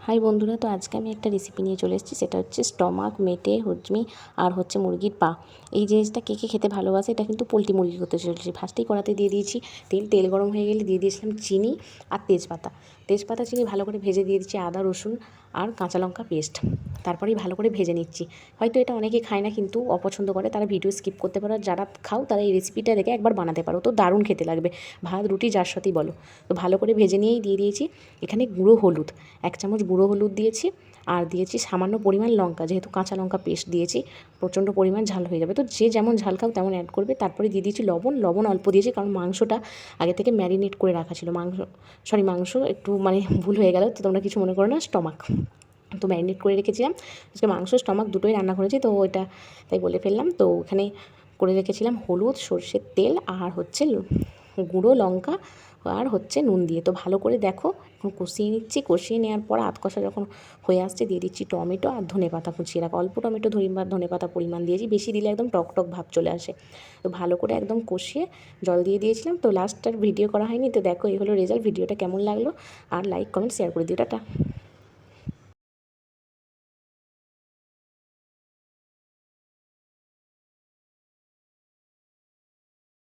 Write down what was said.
High বন্ধুরা, তো আজকে আমি একটা রেসিপি নিয়ে চলে এসেছি। সেটা হচ্ছে স্টমাক, মেটে, হজমি আর হচ্ছে মুরগির পা। এই জিনিসটা কে কে খেতে ভালোবাসে। এটা কিন্তু পোলট্রি মুরগি করতে চলেছি। ফার্স্টেই কড়াতে দিয়ে দিয়েছি তেল গরম হয়ে গেলে দিয়ে দিয়েছিলাম চিনি আর তেজপাতা চিনি ভালো করে ভেজে দিয়ে দিচ্ছি আদা রসুন আর কাঁচা লঙ্কা পেস্ট। তারপরেই ভালো করে ভেজে নিচ্ছি। হয়তো এটা অনেকে খায় না, কিন্তু অপছন্দ করে, তারা ভিডিও স্কিপ করতে পারো। আর যারা খাও তারা এই রেসিপিটা দেখে একবার বানাতে পারো, তো দারুণ খেতে লাগবে। ভাত রুটি যার সাথেই বলো। তো ভালো করে ভেজে নিয়েই দিয়ে দিয়েছি এখানে গুঁড়ো হলুদ, 1 চামচ গুঁড়ো হলুদ দিয়েছি। আর দিয়েছি সামান্য পরিমাণ লঙ্কা, যেহেতু কাঁচা লঙ্কা পেস্ট দিয়েছি প্রচণ্ড পরিমাণ ঝাল হয়ে যাবে, তো যে যেমন ঝাল খাও তেমন অ্যাড করবে। তারপরে দিয়ে দিয়েছি লবণ অল্প দিয়েছি, কারণ মাংসটা আগে থেকে ম্যারিনেট করে রাখা ছিল। মাংস একটু ভুল হয়ে গেল, তো তোমরা কিছু মনে করো না। স্টমাক তো ম্যারিনেট করে রেখেছিলাম। আজকে মাংস স্টমাক দুটোই রান্না করেছি, তো ওইটা তাই বলে ফেললাম। তো ওখানে করে রেখেছিলাম হলুদ, সর্ষের তেল আর হচ্ছে গুঁড়ো লঙ্কা আর হচ্ছে নুন দিয়ে। তো ভালো করে দেখো এখন কষিয়ে নিচ্ছি। কষিয়ে নেওয়ার পর আধ কষা যখন হয়ে আসছে দিয়ে দিচ্ছি টমেটো আর ধনেপাতা কুচিয়ে রাখা। অল্প টমেটো ধনেপাতা পরিমাণ দিয়েছি, বেশি দিলে একদম টক ভাব চলে আসে। তো ভালো করে একদম কষিয়ে জল দিয়ে দিয়েছিলাম। তো লাস্টটার ভিডিও করা হয়নি, তো দেখো এই হলো রেজাল্ট। ভিডিওটা কেমন লাগলো আর লাইক কমেন্ট শেয়ার করে দিও। টাটা।